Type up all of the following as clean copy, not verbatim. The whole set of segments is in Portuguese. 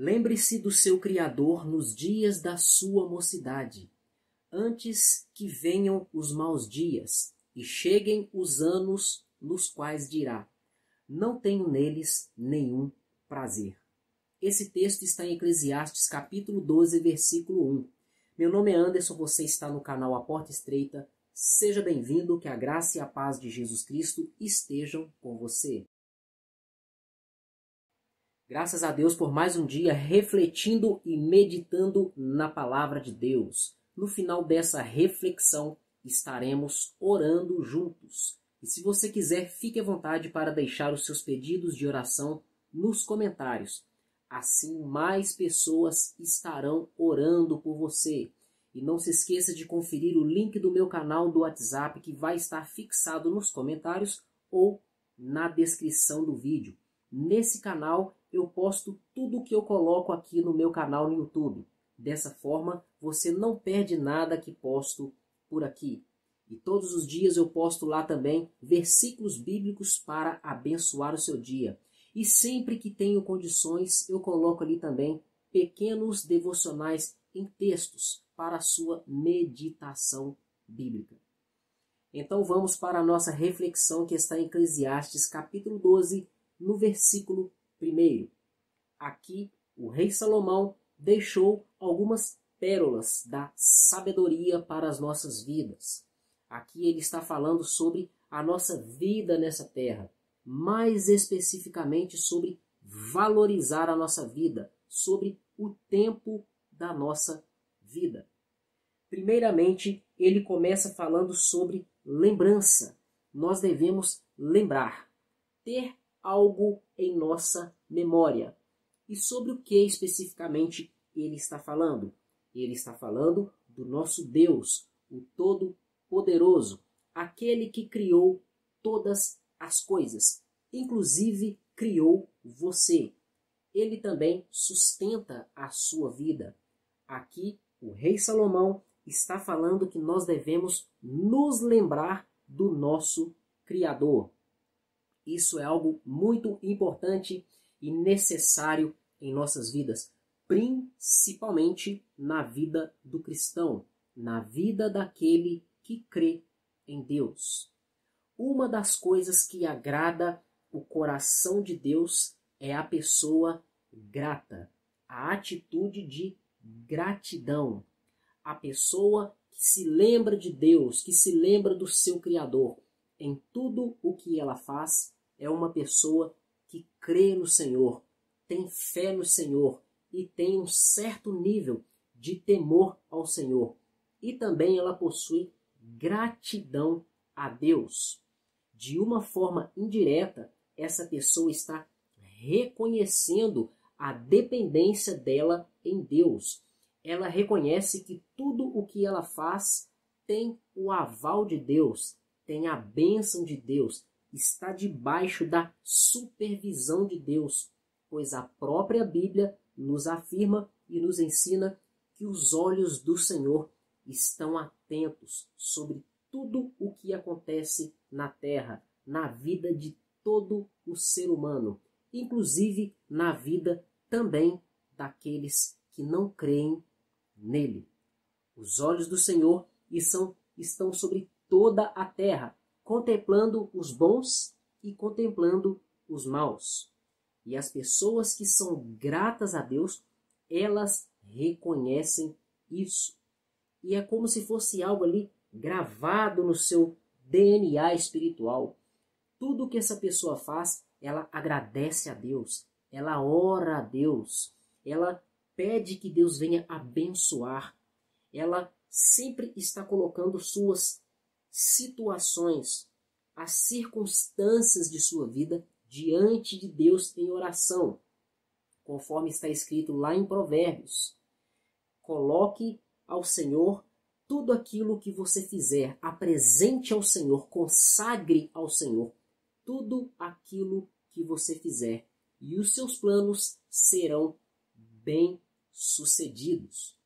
Lembre-se do seu Criador nos dias da sua mocidade, antes que venham os maus dias e cheguem os anos nos quais dirá: não tenho neles nenhum prazer. Esse texto está em Eclesiastes capítulo 12, versículo 1. Meu nome é Anderson, você está no canal A Porta Estreita. Seja bem-vindo, que a graça e a paz de Jesus Cristo estejam com você. Graças a Deus por mais um dia refletindo e meditando na palavra de Deus. No final dessa reflexão, estaremos orando juntos. E se você quiser, fique à vontade para deixar os seus pedidos de oração nos comentários. Assim, mais pessoas estarão orando por você. E não se esqueça de conferir o link do meu canal do WhatsApp, que vai estar fixado nos comentários ou na descrição do vídeo. Nesse canal eu posto tudo o que eu coloco aqui no meu canal no YouTube. Dessa forma, você não perde nada que posto por aqui. E todos os dias eu posto lá também versículos bíblicos para abençoar o seu dia. E sempre que tenho condições, eu coloco ali também pequenos devocionais em textos para a sua meditação bíblica. Então vamos para a nossa reflexão, que está em Eclesiastes capítulo 12, no versículo 1. Aqui o rei Salomão deixou algumas pérolas da sabedoria para as nossas vidas. Aqui ele está falando sobre a nossa vida nessa terra, mais especificamente sobre valorizar a nossa vida, sobre o tempo da nossa vida. Primeiramente, ele começa falando sobre lembrança. Nós devemos lembrar, ter algo em nossa memória. E sobre o que especificamente ele está falando? Ele está falando do nosso Deus, o Todo-Poderoso, aquele que criou todas as coisas, inclusive criou você. Ele também sustenta a sua vida. Aqui, o rei Salomão está falando que nós devemos nos lembrar do nosso Criador. Isso é algo muito importante e necessário em nossas vidas, principalmente na vida do cristão, na vida daquele que crê em Deus. Uma das coisas que agrada o coração de Deus é a pessoa grata, a atitude de gratidão. A pessoa que se lembra de Deus, que se lembra do seu Criador em tudo o que ela faz, é uma pessoa que crê no Senhor, tem fé no Senhor e tem um certo nível de temor ao Senhor. E também ela possui gratidão a Deus. De uma forma indireta, essa pessoa está reconhecendo a dependência dela em Deus. Ela reconhece que tudo o que ela faz tem o aval de Deus, tem a bênção de Deus, está debaixo da supervisão de Deus, pois a própria Bíblia nos afirma e nos ensina que os olhos do Senhor estão atentos sobre tudo o que acontece na terra, na vida de todo o ser humano, inclusive na vida também daqueles que não creem nele. Os olhos do Senhor estão sobre toda a terra, contemplando os bons e contemplando os maus. E as pessoas que são gratas a Deus, elas reconhecem isso. E é como se fosse algo ali gravado no seu DNA espiritual. Tudo que essa pessoa faz, ela agradece a Deus, ela ora a Deus, ela pede que Deus venha abençoar. Ela sempre está colocando suas situações, as circunstâncias de sua vida diante de Deus em oração, conforme está escrito lá em Provérbios. Coloque ao Senhor tudo aquilo que você fizer, apresente ao Senhor, consagre ao Senhor tudo aquilo que você fizer, e os seus planos serão bem-sucedidos.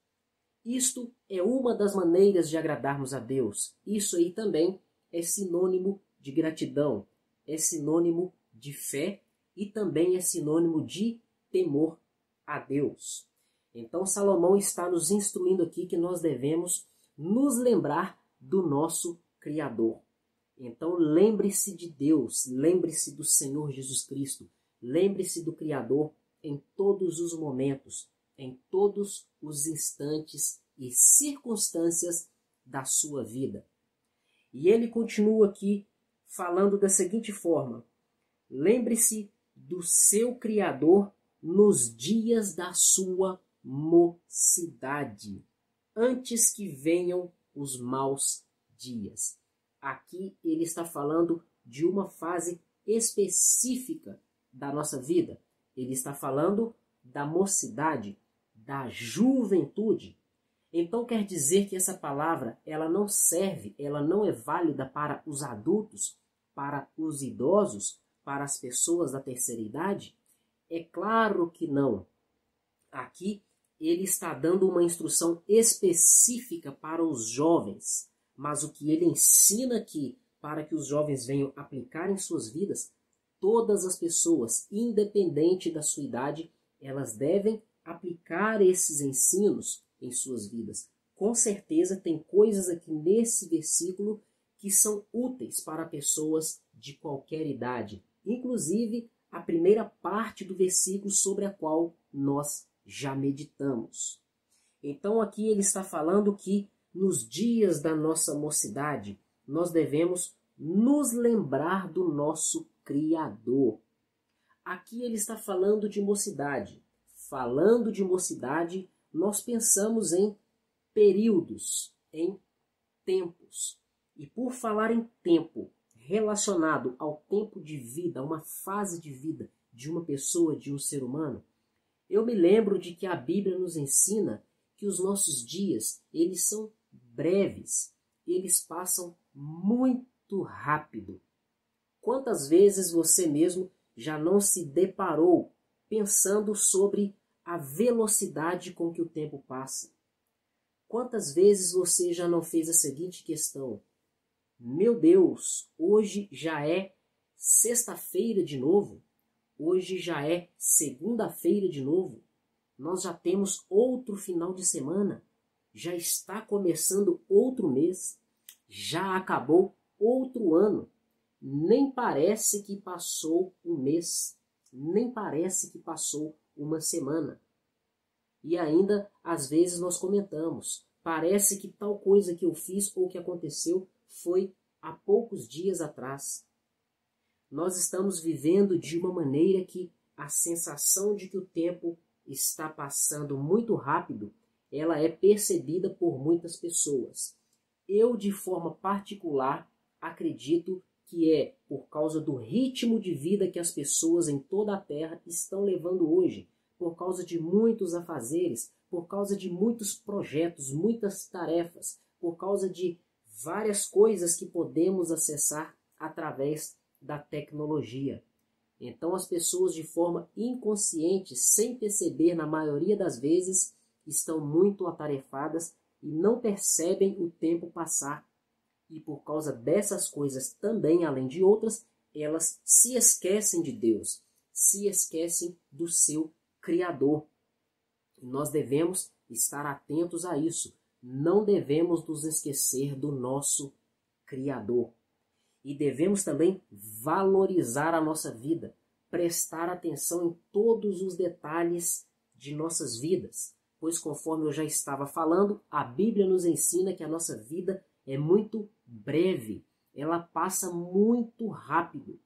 Isto é uma das maneiras de agradarmos a Deus. Isso aí também é sinônimo de gratidão, é sinônimo de fé e também é sinônimo de temor a Deus. Então Salomão está nos instruindo aqui que nós devemos nos lembrar do nosso Criador. Então lembre-se de Deus, lembre-se do Senhor Jesus Cristo, lembre-se do Criador em todos os momentos, em todos os instantes e circunstâncias da sua vida. E ele continua aqui falando da seguinte forma: lembre-se do seu Criador nos dias da sua mocidade, antes que venham os maus dias. Aqui ele está falando de uma fase específica da nossa vida. Ele está falando da mocidade, da juventude. Então quer dizer que essa palavra, ela não serve, ela não é válida para os adultos, para os idosos, para as pessoas da terceira idade? É claro que não. Aqui ele está dando uma instrução específica para os jovens, mas o que ele ensina aqui para que os jovens venham aplicar em suas vidas, todas as pessoas, independente da sua idade, elas devem aplicar esses ensinos em suas vidas. Com certeza tem coisas aqui nesse versículo que são úteis para pessoas de qualquer idade, inclusive a primeira parte do versículo sobre a qual nós já meditamos. Então aqui ele está falando que nos dias da nossa mocidade nós devemos nos lembrar do nosso Criador. Aqui ele está falando de mocidade. Falando de mocidade, nós pensamos em períodos, em tempos. E por falar em tempo relacionado ao tempo de vida, uma fase de vida de uma pessoa, de um ser humano, eu me lembro de que a Bíblia nos ensina que os nossos dias, eles são breves, eles passam muito rápido. Quantas vezes você mesmo já não se deparou pensando sobre a velocidade com que o tempo passa? Quantas vezes você já não fez a seguinte questão: meu Deus, hoje já é sexta-feira de novo? Hoje já é segunda-feira de novo? Nós já temos outro final de semana? Já está começando outro mês? Já acabou outro ano? Nem parece que passou um mês, nem parece que passou uma semana. E ainda, às vezes, nós comentamos, parece que tal coisa que eu fiz ou que aconteceu foi há poucos dias atrás. Nós estamos vivendo de uma maneira que a sensação de que o tempo está passando muito rápido, ela é percebida por muitas pessoas. Eu, de forma particular, acredito que é por causa do ritmo de vida que as pessoas em toda a Terra estão levando hoje, por causa de muitos afazeres, por causa de muitos projetos, muitas tarefas, por causa de várias coisas que podemos acessar através da tecnologia. Então as pessoas, de forma inconsciente, sem perceber na maioria das vezes, estão muito atarefadas e não percebem o tempo passar. E por causa dessas coisas também, além de outras, elas se esquecem de Deus, se esquecem do seu Criador. E nós devemos estar atentos a isso. Não devemos nos esquecer do nosso Criador. E devemos também valorizar a nossa vida, prestar atenção em todos os detalhes de nossas vidas. Pois, conforme eu já estava falando, a Bíblia nos ensina que a nossa vida é muito breve, ela passa muito rápido.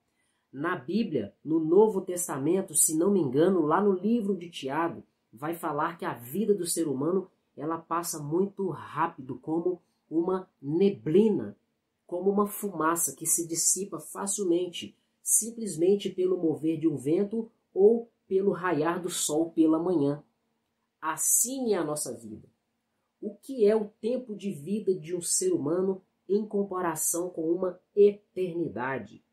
Na Bíblia, no Novo Testamento, se não me engano, lá no livro de Tiago, vai falar que a vida do ser humano ela passa muito rápido, como uma neblina, como uma fumaça que se dissipa facilmente, simplesmente pelo mover de um vento ou pelo raiar do sol pela manhã. Assim é a nossa vida. O que é o tempo de vida de um ser humano em comparação com uma eternidade?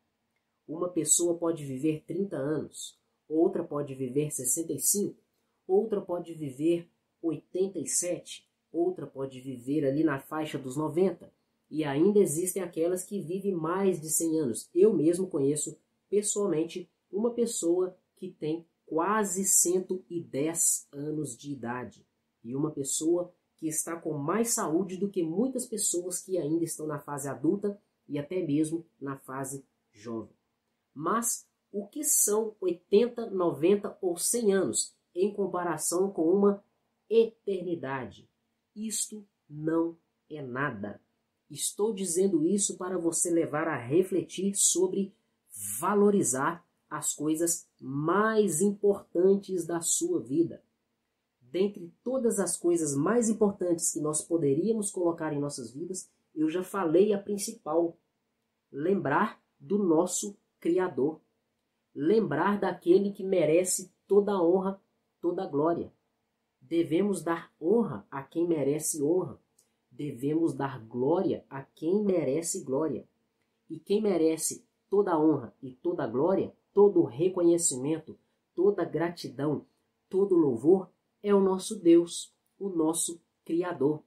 Uma pessoa pode viver 30 anos, outra pode viver 65, outra pode viver 87, outra pode viver ali na faixa dos 90, e ainda existem aquelas que vivem mais de 100 anos. Eu mesmo conheço pessoalmente uma pessoa que tem quase 110 anos de idade. E uma pessoa que está com mais saúde do que muitas pessoas que ainda estão na fase adulta e até mesmo na fase jovem. Mas o que são 80, 90 ou 100 anos em comparação com uma eternidade? Isto não é nada. Estou dizendo isso para você levar a refletir sobre valorizar as coisas mais importantes da sua vida. Dentre todas as coisas mais importantes que nós poderíamos colocar em nossas vidas, eu já falei a principal. Lembrar do nosso Criador. Lembrar daquele que merece toda a honra, toda a glória. Devemos dar honra a quem merece honra. Devemos dar glória a quem merece glória. E quem merece toda a honra e toda a glória, todo o reconhecimento, toda a gratidão, todo o louvor, é o nosso Deus, o nosso Criador.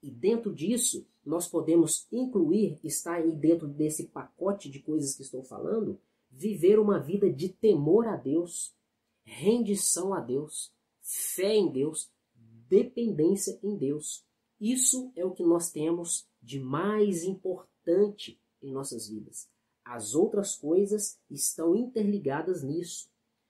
E dentro disso, nós podemos incluir, está aí dentro desse pacote de coisas que estou falando, viver uma vida de temor a Deus, rendição a Deus, fé em Deus, dependência em Deus. Isso é o que nós temos de mais importante em nossas vidas. As outras coisas estão interligadas nisso,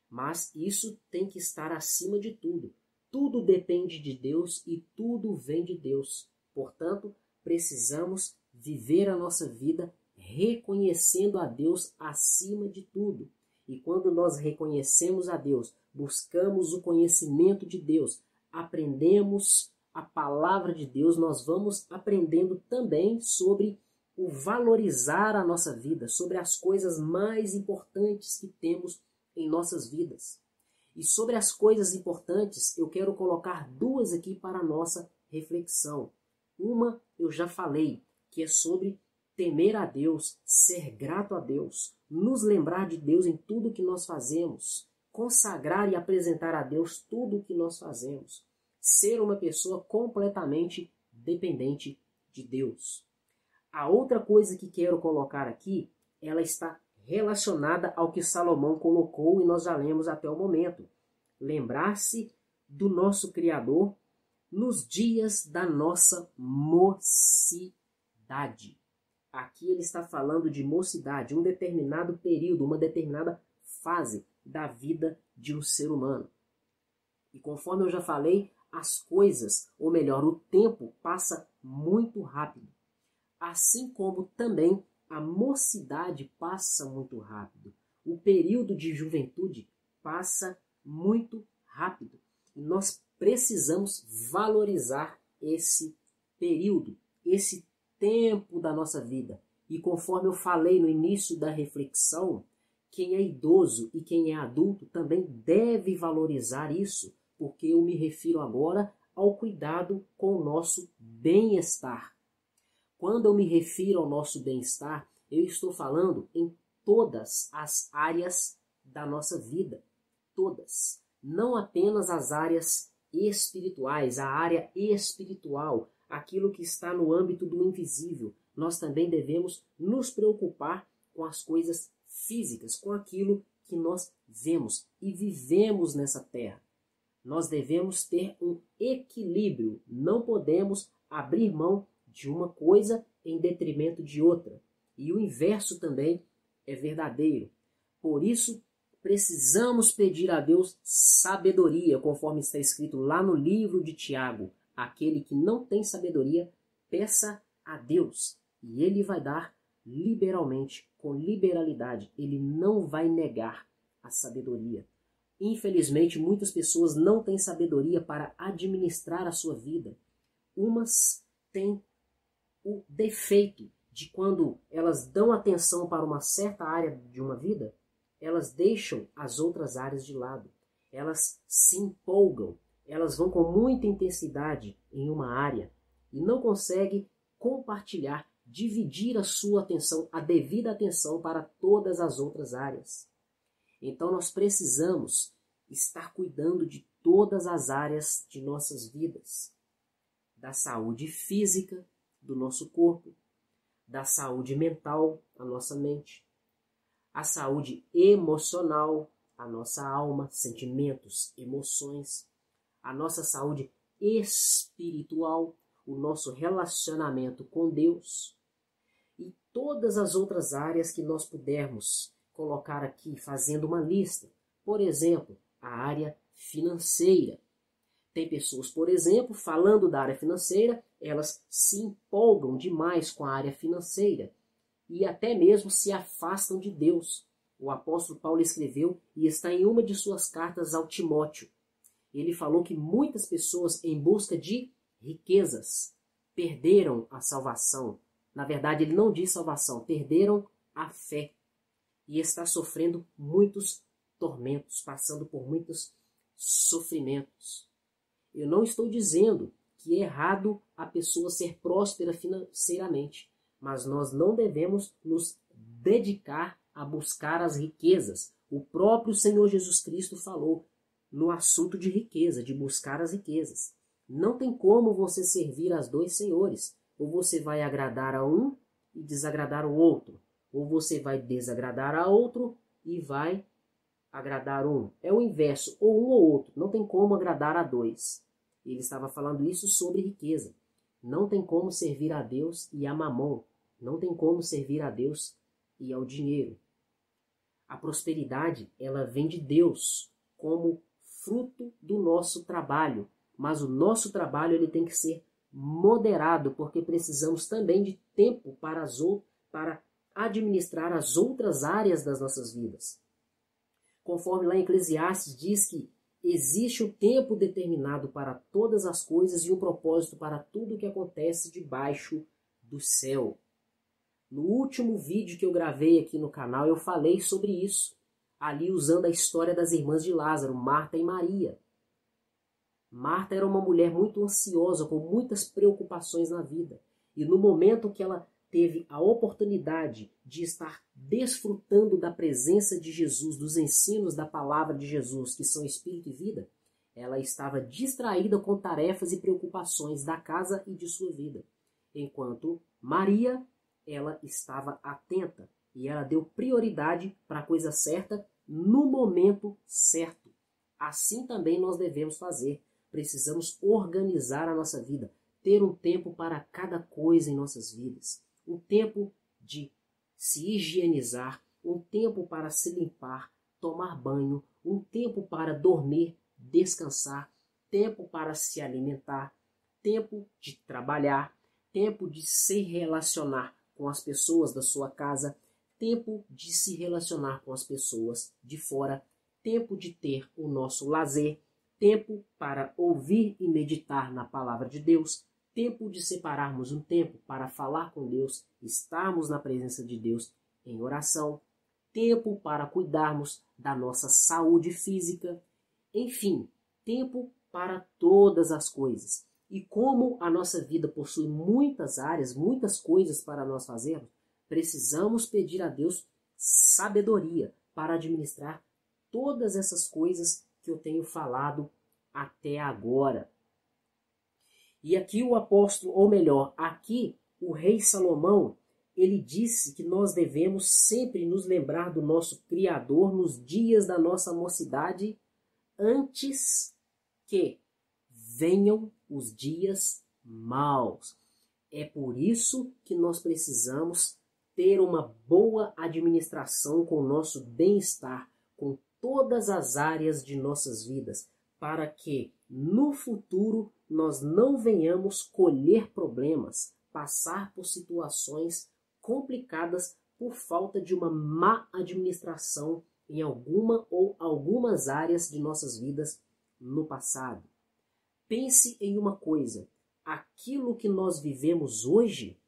mas isso tem que estar acima de tudo. Tudo depende de Deus e tudo vem de Deus. Portanto, precisamos viver a nossa vida reconhecendo a Deus acima de tudo. E quando nós reconhecemos a Deus, buscamos o conhecimento de Deus, aprendemos a palavra de Deus, nós vamos aprendendo também sobre o valorizar a nossa vida, sobre as coisas mais importantes que temos em nossas vidas. E sobre as coisas importantes, eu quero colocar duas aqui para a nossa reflexão. Uma eu já falei, que é sobre temer a Deus, ser grato a Deus, nos lembrar de Deus em tudo que nós fazemos, consagrar e apresentar a Deus tudo o que nós fazemos, ser uma pessoa completamente dependente de Deus. A outra coisa que quero colocar aqui, ela está relacionada ao que Salomão colocou e nós já lemos até o momento. Lembrar-se do nosso Criador nos dias da nossa mocidade. Aqui ele está falando de mocidade, um determinado período, uma determinada fase da vida de um ser humano. E conforme eu já falei, as coisas, ou melhor, o tempo passa muito rápido. Assim como também a mocidade passa muito rápido. O período de juventude passa muito rápido. E nós precisamos valorizar esse período, esse tempo da nossa vida. E conforme eu falei no início da reflexão, quem é idoso e quem é adulto também deve valorizar isso, porque eu me refiro agora ao cuidado com o nosso bem-estar. Quando eu me refiro ao nosso bem-estar, eu estou falando em todas as áreas da nossa vida. Todas. Não apenas as áreas espirituais, a área espiritual, aquilo que está no âmbito do invisível. Nós também devemos nos preocupar com as coisas físicas, com aquilo que nós vemos e vivemos nessa terra. Nós devemos ter um equilíbrio, não podemos abrir mão de uma coisa em detrimento de outra. E o inverso também é verdadeiro. Por isso, precisamos pedir a Deus sabedoria, conforme está escrito lá no livro de Tiago. Aquele que não tem sabedoria, peça a Deus, e Ele vai dar liberalmente, com liberalidade. Ele não vai negar a sabedoria. Infelizmente, muitas pessoas não têm sabedoria para administrar a sua vida. Umas têm o defeito de quando elas dão atenção para uma certa área de uma vida, elas deixam as outras áreas de lado. Elas se empolgam, elas vão com muita intensidade em uma área e não conseguem compartilhar, dividir a sua atenção, a devida atenção para todas as outras áreas. Então nós precisamos estar cuidando de todas as áreas de nossas vidas. Da saúde física do nosso corpo, da saúde mental, a nossa mente, a saúde emocional, a nossa alma, sentimentos, emoções, a nossa saúde espiritual, o nosso relacionamento com Deus e todas as outras áreas que nós pudermos colocar aqui fazendo uma lista. Por exemplo, a área financeira. Tem pessoas, por exemplo, falando da área financeira, elas se empolgam demais com a área financeira e até mesmo se afastam de Deus. O apóstolo Paulo escreveu e está em uma de suas cartas ao Timóteo. Ele falou que muitas pessoas em busca de riquezas perderam a salvação. Na verdade, ele não diz salvação, perderam a fé. E está sofrendo muitos tormentos, passando por muitos sofrimentos. Eu não estou dizendo que é errado a pessoa ser próspera financeiramente, mas nós não devemos nos dedicar a buscar as riquezas. O próprio Senhor Jesus Cristo falou no assunto de riqueza, de buscar as riquezas. Não tem como você servir aos dois senhores. Ou você vai agradar a um e desagradar o outro. Ou você vai desagradar a outro e vai agradar um. É o inverso, ou um ou outro. Não tem como agradar a dois. Ele estava falando isso sobre riqueza. Não tem como servir a Deus e a mamon. Não tem como servir a Deus e ao dinheiro. A prosperidade, ela vem de Deus como fruto do nosso trabalho. Mas o nosso trabalho ele tem que ser moderado, porque precisamos também de tempo para administrar as outras áreas das nossas vidas. Conforme lá em Eclesiastes diz que existe um tempo determinado para todas as coisas e um propósito para tudo o que acontece debaixo do céu. No último vídeo que eu gravei aqui no canal, eu falei sobre isso, ali usando a história das irmãs de Lázaro, Marta e Maria. Marta era uma mulher muito ansiosa, com muitas preocupações na vida. E no momento que ela teve a oportunidade de estar desfrutando da presença de Jesus, dos ensinos da palavra de Jesus, que são espírito e vida, ela estava distraída com tarefas e preocupações da casa e de sua vida. Enquanto Maria, ela estava atenta e ela deu prioridade para a coisa certa no momento certo. Assim também nós devemos fazer. Precisamos organizar a nossa vida, ter um tempo para cada coisa em nossas vidas. Um tempo de se higienizar, um tempo para se limpar, tomar banho, um tempo para dormir, descansar, tempo para se alimentar, tempo de trabalhar, tempo de se relacionar com as pessoas da sua casa, tempo de se relacionar com as pessoas de fora, tempo de ter o nosso lazer, tempo para ouvir e meditar na palavra de Deus, tempo de separarmos um tempo para falar com Deus, estarmos na presença de Deus em oração, tempo para cuidarmos da nossa saúde física, enfim, tempo para todas as coisas. E como a nossa vida possui muitas áreas, muitas coisas para nós fazermos, precisamos pedir a Deus sabedoria para administrar todas essas coisas que eu tenho falado até agora. E aqui o apóstolo, ou melhor, aqui o rei Salomão, ele disse que nós devemos sempre nos lembrar do nosso Criador nos dias da nossa mocidade, antes que venham os dias maus. É por isso que nós precisamos ter uma boa administração com o nosso bem-estar, com todas as áreas de nossas vidas, para que no futuro nós não venhamos colher problemas, passar por situações complicadas por falta de uma má administração em alguma ou algumas áreas de nossas vidas no passado. Pense em uma coisa, aquilo que nós vivemos hoje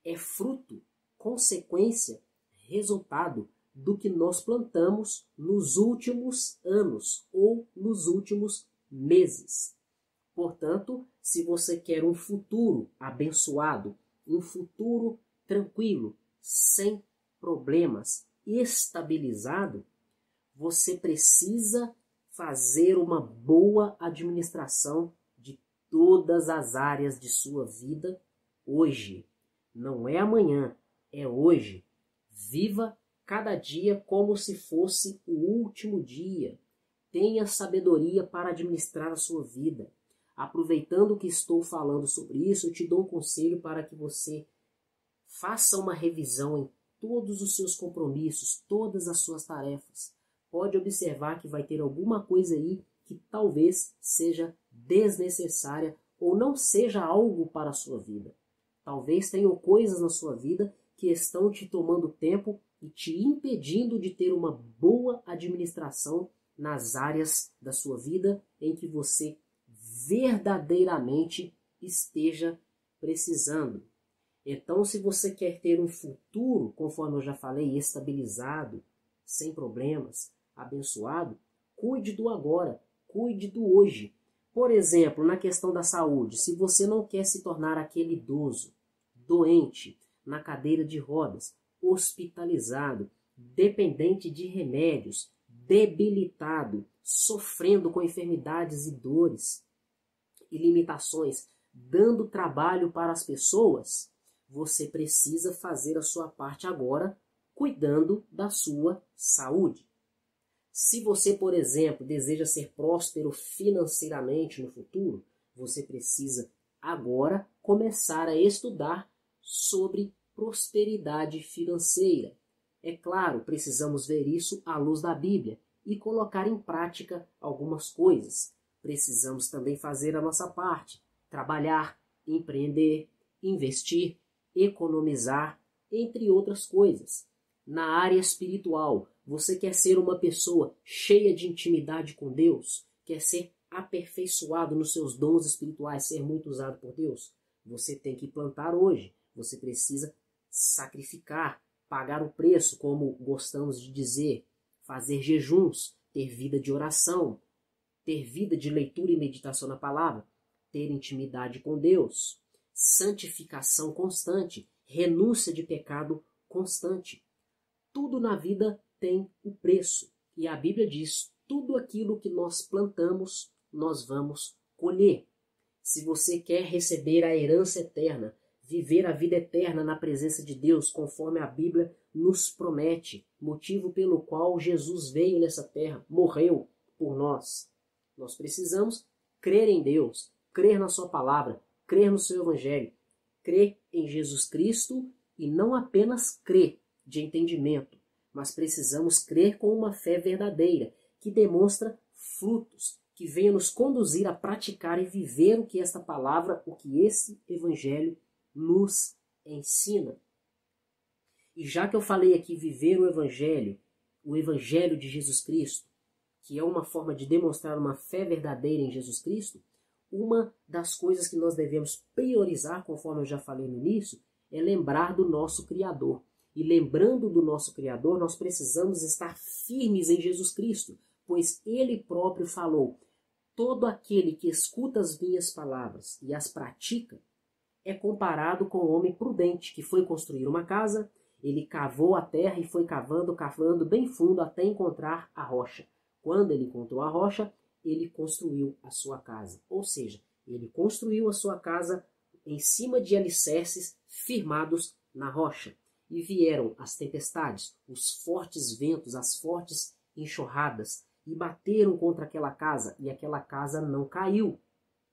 é fruto, consequência, resultado do que nós plantamos nos últimos anos ou nos últimos meses. Portanto, se você quer um futuro abençoado, um futuro tranquilo, sem problemas, estabilizado, você precisa fazer uma boa administração de todas as áreas de sua vida hoje. Não é amanhã, é hoje. Viva cada dia como se fosse o último dia. Tenha sabedoria para administrar a sua vida. Aproveitando que estou falando sobre isso, eu te dou um conselho para que você faça uma revisão em todos os seus compromissos, todas as suas tarefas. Pode observar que vai ter alguma coisa aí que talvez seja desnecessária ou não seja algo para a sua vida. Talvez tenham coisas na sua vida que estão te tomando tempo e te impedindo de ter uma boa administração nas áreas da sua vida em que você verdadeiramente esteja precisando. Então, se você quer ter um futuro, conforme eu já falei, estabilizado, sem problemas, abençoado, cuide do agora, cuide do hoje. Por exemplo, na questão da saúde, se você não quer se tornar aquele idoso, doente, na cadeira de rodas, hospitalizado, dependente de remédios, debilitado, sofrendo com enfermidades e dores e limitações, dando trabalho para as pessoas, você precisa fazer a sua parte agora, cuidando da sua saúde. Se você, por exemplo, deseja ser próspero financeiramente no futuro, você precisa agora começar a estudar sobre prosperidade financeira. É claro, precisamos ver isso à luz da Bíblia e colocar em prática algumas coisas. Precisamos também fazer a nossa parte, trabalhar, empreender, investir, economizar, entre outras coisas. Na área espiritual, você quer ser uma pessoa cheia de intimidade com Deus? Quer ser aperfeiçoado nos seus dons espirituais, ser muito usado por Deus? Você tem que plantar hoje. Você precisa sacrificar, pagar o preço, como gostamos de dizer, fazer jejuns, ter vida de oração, ter vida de leitura e meditação na palavra, ter intimidade com Deus, santificação constante, renúncia de pecado constante. Tudo na vida tem o preço. E a Bíblia diz, tudo aquilo que nós plantamos, nós vamos colher. Se você quer receber a herança eterna, viver a vida eterna na presença de Deus, conforme a Bíblia nos promete, motivo pelo qual Jesus veio nessa terra, morreu por nós. Nós precisamos crer em Deus, crer na sua palavra, crer no seu evangelho, crer em Jesus Cristo e não apenas crer de entendimento, mas precisamos crer com uma fé verdadeira, que demonstra frutos, que venha nos conduzir a praticar e viver o que esta palavra, o que esse evangelho nos ensina. E já que eu falei aqui viver o evangelho de Jesus Cristo, que é uma forma de demonstrar uma fé verdadeira em Jesus Cristo, uma das coisas que nós devemos priorizar, conforme eu já falei no início, é lembrar do nosso Criador. E lembrando do nosso Criador, nós precisamos estar firmes em Jesus Cristo, pois Ele próprio falou, todo aquele que escuta as minhas palavras e as pratica, é comparado com o homem prudente, que foi construir uma casa, ele cavou a terra e foi cavando bem fundo até encontrar a rocha. Quando ele encontrou a rocha, ele construiu a sua casa. Ou seja, ele construiu a sua casa em cima de alicerces firmados na rocha. E vieram as tempestades, os fortes ventos, as fortes enxurradas, e bateram contra aquela casa, e aquela casa não caiu.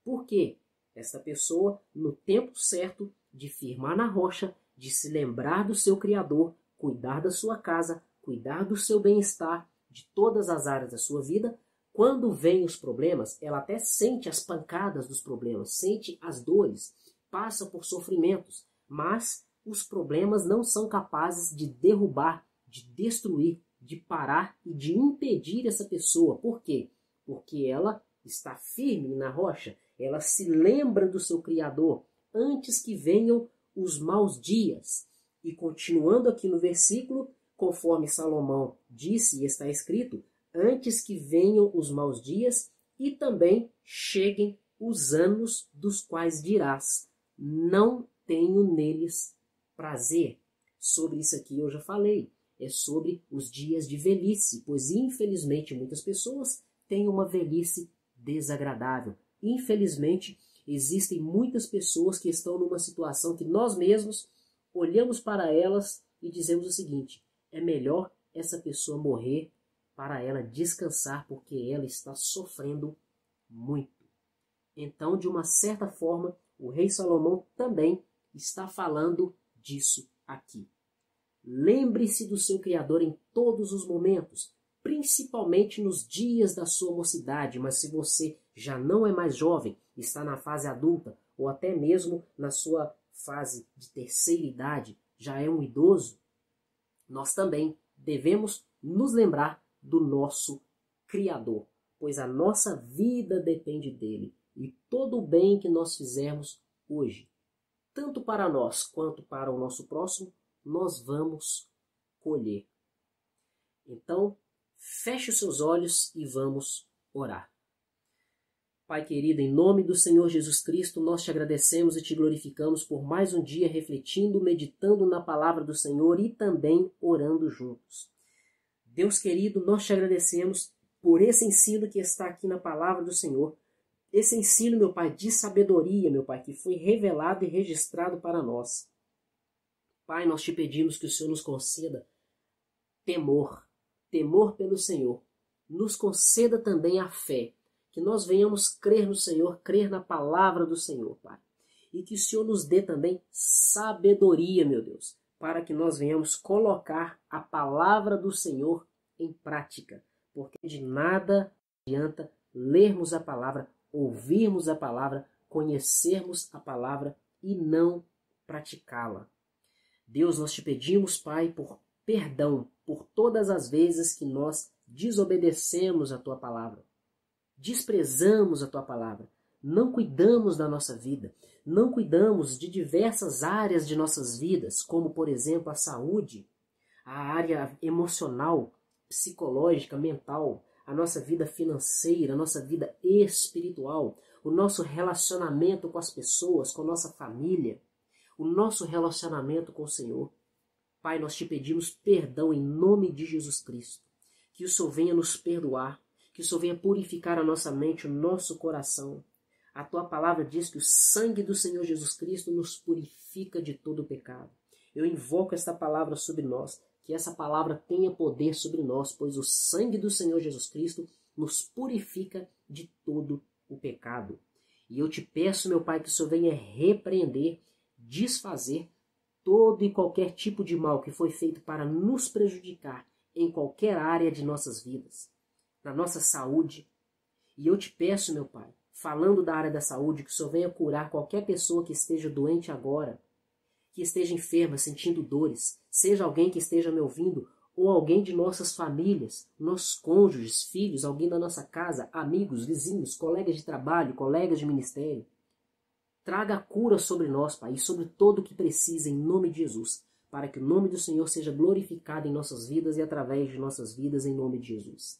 Por quê? Esta pessoa, no tempo certo de firmar na rocha, de se lembrar do seu Criador, cuidar da sua casa, cuidar do seu bem-estar, de todas as áreas da sua vida, quando vêm os problemas, ela até sente as pancadas dos problemas, sente as dores, passa por sofrimentos, mas os problemas não são capazes de derrubar, de destruir, de parar e de impedir essa pessoa. Por quê? Porque ela está firme na rocha, ela se lembra do seu Criador antes que venham os maus dias. E continuando aqui no versículo, conforme Salomão disse e está escrito, antes que venham os maus dias e também cheguem os anos dos quais dirás, não tenho neles prazer. Sobre isso aqui eu já falei, é sobre os dias de velhice, pois infelizmente muitas pessoas têm uma velhice desagradável. Infelizmente existem muitas pessoas que estão numa situação que nós mesmos olhamos para elas e dizemos o seguinte, é melhor essa pessoa morrer para ela descansar, porque ela está sofrendo muito. Então, de uma certa forma, o rei Salomão também está falando disso aqui. Lembre-se do seu Criador em todos os momentos, principalmente nos dias da sua mocidade, mas se você já não é mais jovem, está na fase adulta, ou até mesmo na sua fase de terceira idade, já é um idoso, nós também devemos nos lembrar do nosso Criador, pois a nossa vida depende dele, e todo o bem que nós fizermos hoje, tanto para nós quanto para o nosso próximo, nós vamos colher. Então, feche os seus olhos e vamos orar. Pai querido, em nome do Senhor Jesus Cristo, nós te agradecemos e te glorificamos por mais um dia refletindo, meditando na palavra do Senhor e também orando juntos. Deus querido, nós te agradecemos por esse ensino que está aqui na palavra do Senhor. Esse ensino, meu Pai, de sabedoria, meu Pai, que foi revelado e registrado para nós. Pai, nós te pedimos que o Senhor nos conceda temor pelo Senhor. Nos conceda também a fé, que nós venhamos crer no Senhor, crer na palavra do Senhor, Pai. E que o Senhor nos dê também sabedoria, meu Deus, para que nós venhamos colocar a palavra do Senhor em prática. Porque de nada adianta lermos a palavra, ouvirmos a palavra, conhecermos a palavra e não praticá-la. Deus, nós te pedimos, Pai, por perdão por todas as vezes que nós desobedecemos a Tua palavra, desprezamos a Tua palavra, não cuidamos da nossa vida, não cuidamos de diversas áreas de nossas vidas, como, por exemplo, a saúde, a área emocional, psicológica, mental, a nossa vida financeira, a nossa vida espiritual, o nosso relacionamento com as pessoas, com a nossa família, o nosso relacionamento com o Senhor. Pai, nós te pedimos perdão em nome de Jesus Cristo. Que o Senhor venha nos perdoar, que o Senhor venha purificar a nossa mente, o nosso coração. A Tua palavra diz que o sangue do Senhor Jesus Cristo nos purifica de todo o pecado. Eu invoco esta palavra sobre nós, que essa palavra tenha poder sobre nós, pois o sangue do Senhor Jesus Cristo nos purifica de todo o pecado. E eu te peço, meu Pai, que o Senhor venha repreender, desfazer todo e qualquer tipo de mal que foi feito para nos prejudicar em qualquer área de nossas vidas, na nossa saúde. E eu te peço, meu Pai, falando da área da saúde, que o Senhor venha curar qualquer pessoa que esteja doente agora, que esteja enferma, sentindo dores, seja alguém que esteja me ouvindo, ou alguém de nossas famílias, nossos cônjuges, filhos, alguém da nossa casa, amigos, vizinhos, colegas de trabalho, colegas de ministério. Traga a cura sobre nós, Pai, e sobre todo o que precisa, em nome de Jesus, para que o nome do Senhor seja glorificado em nossas vidas e através de nossas vidas, em nome de Jesus.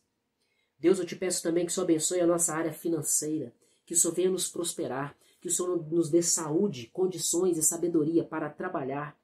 Deus, eu te peço também que o Senhor abençoe a nossa área financeira, que o Senhor venha nos prosperar, que o Senhor nos dê saúde, condições e sabedoria para trabalhar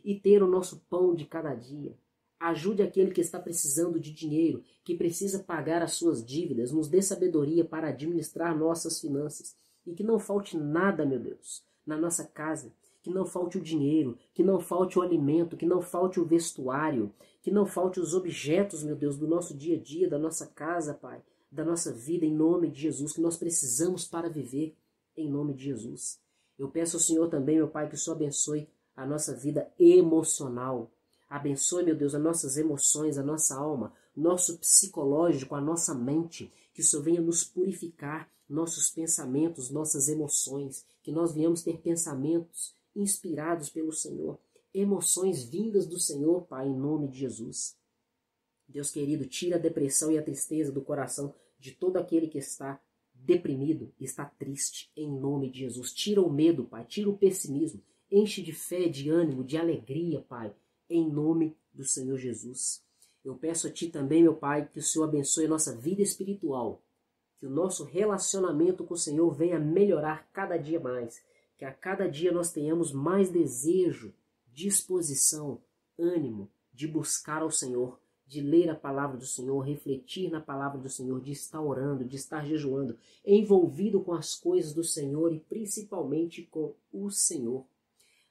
e ter o nosso pão de cada dia. Ajude aquele que está precisando de dinheiro, que precisa pagar as suas dívidas, nos dê sabedoria para administrar nossas finanças. E que não falte nada, meu Deus, na nossa casa, que não falte o dinheiro, que não falte o alimento, que não falte o vestuário, que não falte os objetos, meu Deus, do nosso dia a dia, da nossa casa, Pai, da nossa vida, em nome de Jesus, que nós precisamos para viver, em nome de Jesus. Eu peço ao Senhor também, meu Pai, que o Senhor abençoe a nossa vida emocional. Abençoe, meu Deus, as nossas emoções, a nossa alma, nosso psicológico, a nossa mente, que o Senhor venha nos purificar, nossos pensamentos, nossas emoções, que nós venhamos ter pensamentos inspirados pelo Senhor, emoções vindas do Senhor, Pai, em nome de Jesus. Deus querido, tira a depressão e a tristeza do coração de todo aquele que está deprimido, está triste, em nome de Jesus. Tira o medo, Pai, tira o pessimismo, enche de fé, de ânimo, de alegria, Pai, em nome do Senhor Jesus. Eu peço a Ti também, meu Pai, que o Senhor abençoe a nossa vida espiritual, que o nosso relacionamento com o Senhor venha melhorar cada dia mais, que a cada dia nós tenhamos mais desejo, disposição, ânimo de buscar ao Senhor, de ler a palavra do Senhor, refletir na palavra do Senhor, de estar orando, de estar jejuando, envolvido com as coisas do Senhor e principalmente com o Senhor.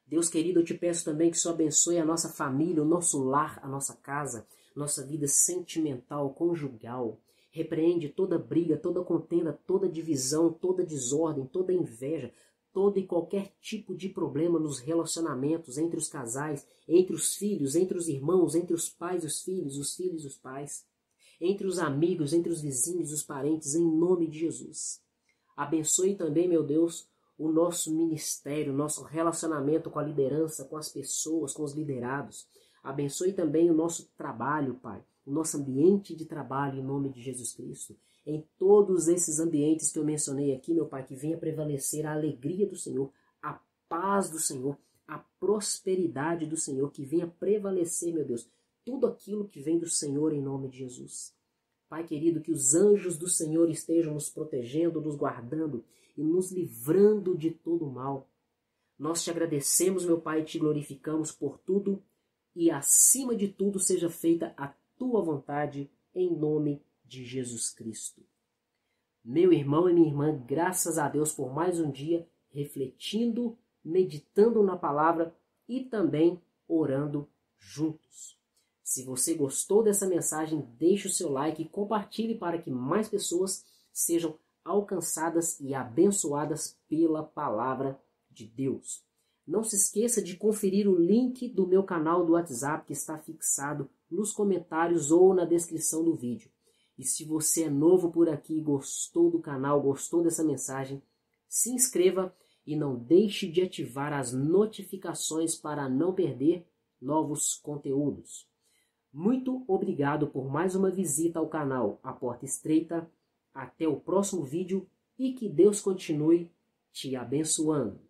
Deus querido, eu te peço também que o Senhor abençoe a nossa família, o nosso lar, a nossa casa, nossa vida sentimental, conjugal. Repreende toda briga, toda contenda, toda divisão, toda desordem, toda inveja, todo e qualquer tipo de problema nos relacionamentos entre os casais, entre os filhos, entre os irmãos, entre os pais e os filhos e os pais, entre os amigos, entre os vizinhos, os parentes, em nome de Jesus. Abençoe também, meu Deus, o nosso ministério, o nosso relacionamento com a liderança, com as pessoas, com os liderados. Abençoe também o nosso trabalho, Pai, o nosso ambiente de trabalho, em nome de Jesus Cristo. Em todos esses ambientes que eu mencionei aqui, meu Pai, que venha prevalecer a alegria do Senhor, a paz do Senhor, a prosperidade do Senhor, que venha prevalecer, meu Deus, tudo aquilo que vem do Senhor, em nome de Jesus. Pai querido, que os anjos do Senhor estejam nos protegendo, nos guardando e nos livrando de todo mal. Nós te agradecemos, meu Pai, e te glorificamos por tudo e, acima de tudo, seja feita a tua vontade, em nome de Jesus Cristo. Meu irmão e minha irmã, graças a Deus por mais um dia, refletindo, meditando na palavra e também orando juntos. Se você gostou dessa mensagem, deixe o seu like e compartilhe para que mais pessoas sejam alcançadas e abençoadas pela palavra de Deus. Não se esqueça de conferir o link do meu canal do WhatsApp que está fixado nos comentários ou na descrição do vídeo. E se você é novo por aqui, gostou do canal, gostou dessa mensagem, se inscreva e não deixe de ativar as notificações para não perder novos conteúdos. Muito obrigado por mais uma visita ao canal A Porta Estreita. Até o próximo vídeo e que Deus continue te abençoando.